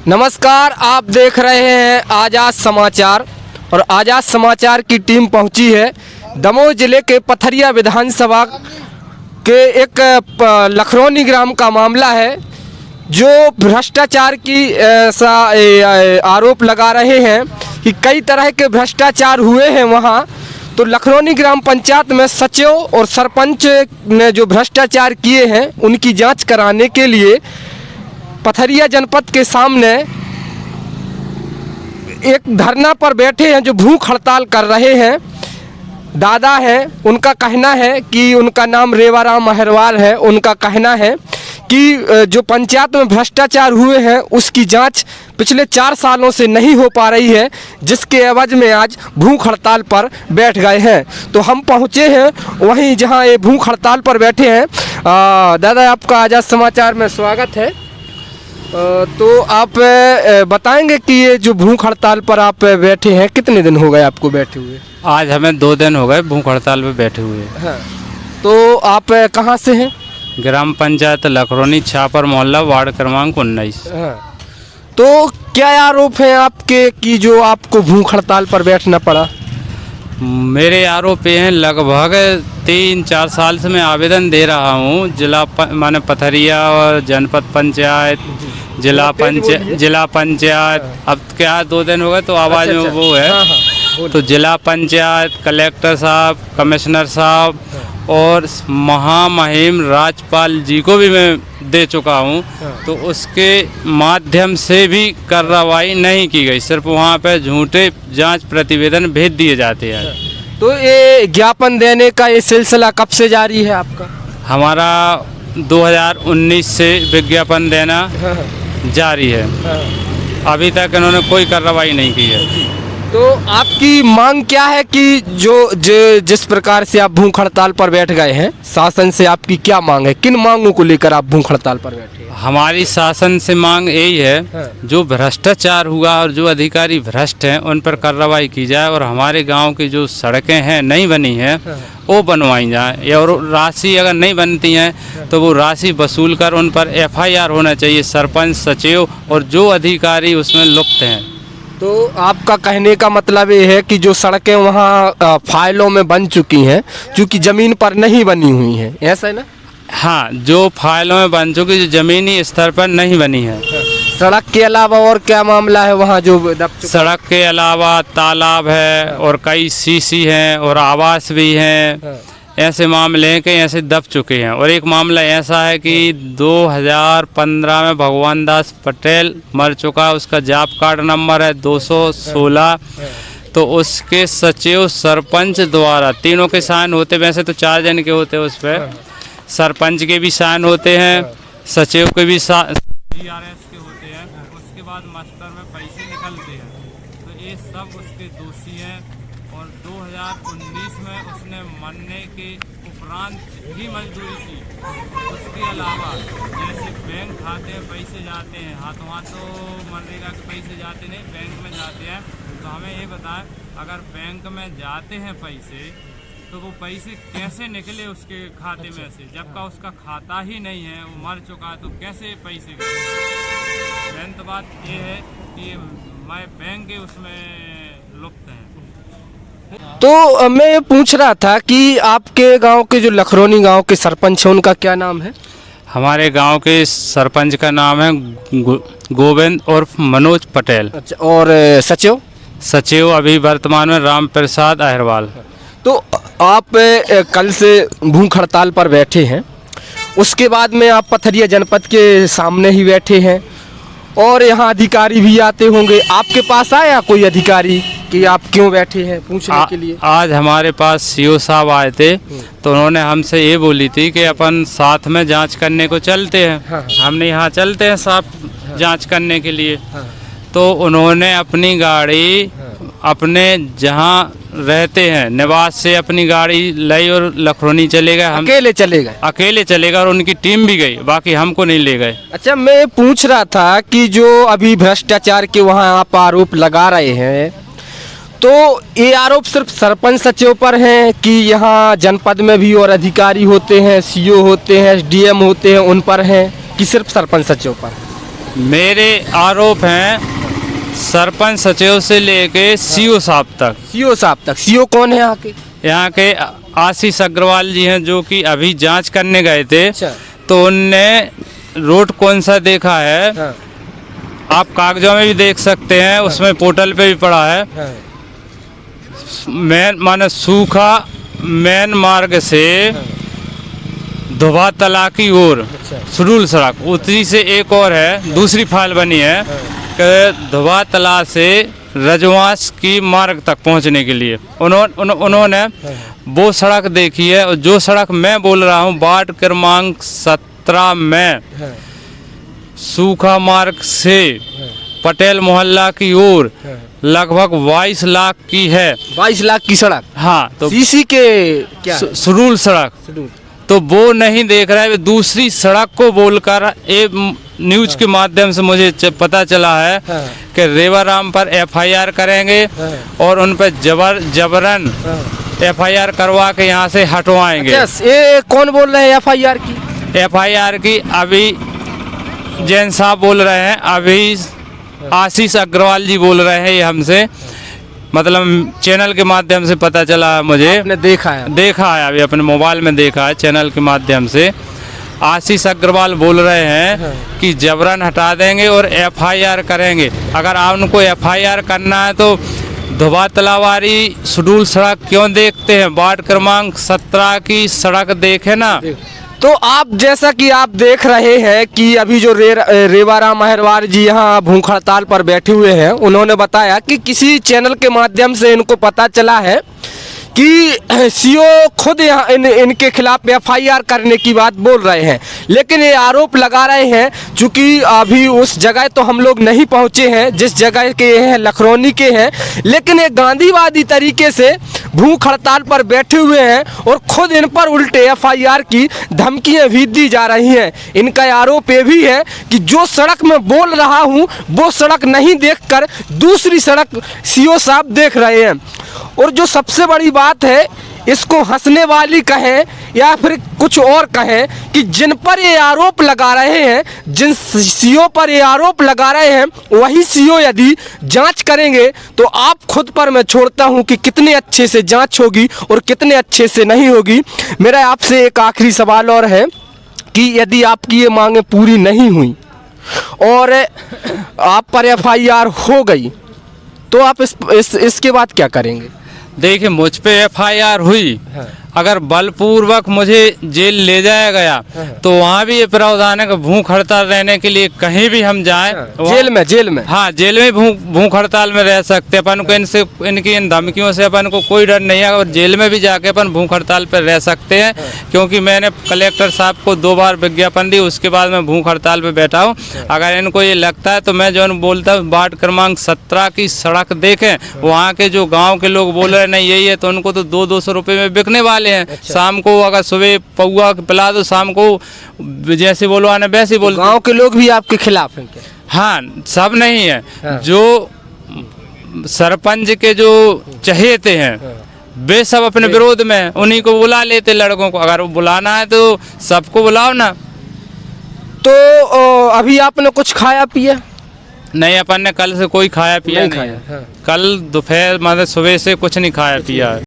नमस्कार, आप देख रहे हैं आज़ाद समाचार और आज़ाद समाचार की टीम पहुंची है दमोह जिले के पथरिया विधानसभा के एक लखरौनी ग्राम का मामला है जो भ्रष्टाचार की आरोप लगा रहे हैं कि कई तरह के भ्रष्टाचार हुए हैं वहां। तो लखरौनी ग्राम पंचायत में सचिव और सरपंच ने जो भ्रष्टाचार किए हैं उनकी जांच कराने के लिए पथरिया जनपद के सामने एक धरना पर बैठे हैं जो भूख हड़ताल कर रहे हैं। दादा हैं, उनका कहना है कि उनका नाम रेवाराम अहिरवार है। उनका कहना है कि जो पंचायत में भ्रष्टाचार हुए हैं उसकी जांच पिछले 4 सालों से नहीं हो पा रही है, जिसके एवज में आज भूख हड़ताल पर बैठ गए हैं। तो हम पहुंचे हैं वहीं जहां ये भूख हड़ताल पर बैठे हैं। दादा, आपका आज़ाद समाचार में स्वागत है। तो आप बताएंगे कि ये जो भूख हड़ताल पर आप बैठे हैं कितने दिन हो गए आपको बैठे हुए? आज हमें 2 दिन हो गए भूख हड़ताल पे बैठे हुए। हाँ। तो आप कहाँ से हैं? ग्राम पंचायत लखरौनी, छापर मोहल्ला, वार्ड क्रमांक 19। हाँ। तो क्या आरोप हैं आपके कि जो आपको भूख हड़ताल पर बैठना पड़ा? मेरे आरोप ये हैं, लगभग 3-4 साल से मैं आवेदन दे रहा हूँ जिला माने पथरिया और जनपद पंचायत, जिला पंचायत। अब क्या 2 दिन हो गए तो आवाज़ में वो है। हाँ, तो जिला पंचायत, कलेक्टर साहब, कमिश्नर साहब और महामहिम राज्यपाल जी को भी मैं दे चुका हूँ। तो उसके माध्यम से भी कार्रवाई नहीं की गई, सिर्फ वहाँ पे झूठे जांच प्रतिवेदन भेज दिए जाते हैं। तो ये ज्ञापन देने का ये सिलसिला कब से जारी है आपका? हमारा 2019 से विज्ञापन देना जारी है। अभी तक इन्होंने कोई कार्रवाई नहीं की है। तो आपकी मांग क्या है कि जिस प्रकार से आप भूख हड़ताल पर बैठ गए हैं, शासन से आपकी क्या मांग है? किन मांगों को लेकर आप भूख हड़ताल पर बैठे हैं? हमारी शासन से मांग यही है, जो भ्रष्टाचार हुआ और जो अधिकारी भ्रष्ट हैं उन पर कार्रवाई की जाए और हमारे गांव की जो सड़कें हैं नहीं बनी हैं वो बनवाई जाए। और राशि अगर नहीं बनती हैं तो वो राशि वसूल कर उन पर FIR होना चाहिए, सरपंच, सचिव और जो अधिकारी उसमें लुप्त हैं। तो आपका कहने का मतलब ये है कि जो सड़कें वहाँ फाइलों में बन चुकी हैं, चूँकि ज़मीन पर नहीं बनी हुई हैं, ऐसा है ना? हाँ, जो फाइलों में बन चुकी, जो ज़मीनी स्तर पर नहीं बनी है। सड़क के अलावा और क्या मामला है वहाँ जो दब चुका? सड़क के अलावा तालाब है और कई CC हैं और आवास भी हैं। ऐसे मामले हैं कि ऐसे दब चुके हैं। और एक मामला ऐसा है कि 2015 में भगवान दास पटेल मर चुका, उसका जॉब कार्ड नंबर है 216। तो उसके सचिव, सरपंच द्वारा तीनों के साइन होते, वैसे तो 4 जन के होते हैं उस पर, सरपंच के भी साइन होते हैं, सचिव के भी GRS के होते हैं। उसके बाद मास्टर में पैसे निकलते हैं। तो ये सब उसके दोषी हैं। और 2019 में उसने मरने के उपरांत ही मजदूरी की। उसके अलावा जैसे बैंक खाते में पैसे जाते हैं, हाथों हाथों मनरेगा के पैसे जाते नहीं, बैंक में जाते हैं। तो हमें ये बताएं, अगर बैंक में जाते हैं पैसे तो वो पैसे कैसे निकले उसके खाते में से, जबकि उसका खाता ही नहीं है, वो मर चुका है, तो कैसे पैसे गए? मेन तो बात ये है कि मैं बैंक के उसमें लुप्त हैं। तो मैं ये पूछ रहा था कि आपके गांव के जो लखरौनी गांव के सरपंच हैं उनका क्या नाम है? हमारे गांव के सरपंच का नाम है गोविंद और मनोज पटेल। अच्छा, और सचिव? सचिव अभी वर्तमान में राम प्रसाद अहिरवाल। तो आप कल से भूख हड़ताल पर बैठे हैं, उसके बाद में आप पथरिया जनपद के सामने ही बैठे हैं और यहाँ अधिकारी भी आते होंगे। आपके पास आया कोई अधिकारी कि आप क्यों बैठे हैं पूछने के लिए? आज हमारे पास CO साहब आए थे, तो उन्होंने हमसे ये बोली थी कि अपन साथ में जांच करने को चलते हैं। हाँ। हमने यहाँ चलते हैं साथ जांच करने के लिए। हाँ। तो उन्होंने अपनी गाड़ी अपने जहाँ रहते हैं निवास से अपनी गाड़ी लाई और लखरौनी चले गए। हम अकेले चले गए और उनकी टीम भी गई, बाकी हमको नहीं ले गए। अच्छा, मैं पूछ रहा था कि जो अभी भ्रष्टाचार के वहाँ आप आरोप लगा रहे हैं, तो ये आरोप सिर्फ सरपंच सचिव पर हैं कि यहाँ जनपद में भी और अधिकारी होते हैं, CO होते हैं, SDM होते हैं, उन पर हैं कि सिर्फ सरपंच सचिव पर? मेरे आरोप हैं सरपंच सचिव से लेके सीओ साहब तक। सीओ साहब तक। सीओ कौन है यहाँ के? यहाँ के आशीष अग्रवाल जी हैं, जो कि अभी जांच करने गए थे। अच्छा। तो उनने रोड कौन सा देखा है, हाँ। आप कागजों में भी देख सकते हैं, उसमें पोर्टल पे भी पड़ा है। हाँ। मेन माने सूखा मेन मार्ग से धोबा तला की ओर अच्छा। सुडूल सड़क, उतरी से एक और है, दूसरी फाइल बनी है कि धोबा तला से रजवास की मार्ग तक पहुंचने के लिए उन्होंने वो सड़क देखी है। और जो सड़क मैं बोल रहा हूँ वार्ड क्रमांक 17 में सूखा मार्ग से पटेल मोहल्ला की ओर लगभग 22 लाख की है। 22 लाख की सड़क? हाँ। तो सीसी के क्या? सुडूल सड़क। तो वो नहीं देख रहा है, दूसरी सड़क को बोलकर न्यूज के माध्यम से मुझे पता चला है कि रेवाराम पर एफआईआर करेंगे और उन पर जबरन एफआईआर करवा के यहाँ से हटवाएंगे। ये कौन बोल रहे हैं एफआईआर की? एफआईआर की अभी जैन साहब बोल रहे हैं, अभी आशीष अग्रवाल जी बोल रहे हैं। ये हमसे मतलब चैनल के माध्यम से पता चला मुझे। आपने देखा है? अभी अपने मोबाइल में देखा है चैनल के माध्यम से। आशीष अग्रवाल बोल रहे हैं कि जबरन हटा देंगे और एफआईआर करेंगे। अगर आप उनको एफआईआर करना है तो धोबा तलावारी सुडूल सड़क क्यों देखते हैं, वार्ड क्रमांक 17 की सड़क देखे ना। तो आप जैसा कि आप देख रहे हैं कि अभी जो रेवाराम महरवार जी यहाँ भूख हड़ताल पर बैठे हुए हैं, उन्होंने बताया कि किसी चैनल के माध्यम से इनको पता चला है कि सीओ खुद यहाँ इनके खिलाफ एफआईआर करने की बात बोल रहे हैं। लेकिन ये आरोप लगा रहे हैं, चूँकि अभी उस जगह तो हम लोग नहीं पहुँचे हैं जिस जगह के हैं, लखरौनी के हैं, लेकिन ये गांधीवादी तरीके से भूख हड़ताल पर बैठे हुए हैं और खुद इन पर उल्टे एफआईआर की धमकियां भी दी जा रही हैं। इनका आरोप ये भी है कि जो सड़क मैं बोल रहा हूं वो सड़क नहीं देखकर दूसरी सड़क सीओ साहब देख रहे हैं। और जो सबसे बड़ी बात है, इसको हंसने वाली कहें या फिर कुछ और कहें, कि जिन पर ये आरोप लगा रहे हैं, जिन सीओ पर ये आरोप लगा रहे हैं, वही सीओ यदि जांच करेंगे तो आप खुद पर मैं छोड़ता हूं कि कितने अच्छे से जांच होगी और कितने अच्छे से नहीं होगी। मेरा आपसे एक आखिरी सवाल और है कि यदि आपकी ये मांगें पूरी नहीं हुई और आप पर एफआईआर हो गई तो आप इसके बाद क्या करेंगे? देखिए, मुझ पे एफआईआर हुई, अगर बलपूर्वक मुझे जेल ले जाया गया तो वहाँ भी ये प्रावधान है कि भूख हड़ताल रहने के लिए कहीं भी हम जाएं जेल में हाँ, जेल में भूख हड़ताल में रह सकते हैं। अपन को इनसे इनकी इन धमकियों से अपन को कोई डर नहीं है और जेल में भी जाके अपन भूख हड़ताल पर रह सकते हैं। क्योंकि मैंने कलेक्टर साहब को 2 बार विज्ञापन दी, उसके बाद मैं भूख हड़ताल पर बैठा हूँ। अगर इनको ये लगता है तो मैं जो बोलता हूँ वार्ड क्रमांक 17 की सड़क देखें, वहाँ के जो गाँव के लोग बोल रहे नहीं यही है, तो उनको तो 200-200 रुपये में बिकने वाले हैं। अच्छा। शाम को अगर सुबह पौआ पिला दो, शाम को जैसे बोलो आने वैसे बोलो। गांव के लोग भी आपके खिलाफ हैं क्या? हाँ, सब नहीं है। हाँ। जो सरपंच के जो चहेते हैं वे सब अपने विरोध में, उन्हीं को बुला लेते लड़कों को। अगर बुलाना है तो सबको बुलाओ ना। तो अभी आपने कुछ खाया पिया? नहीं, अपन ने कल से कोई खाया पिया नहीं। हाँ। कल दोपहर मतलब सुबह से कुछ नहीं खाया पिया है।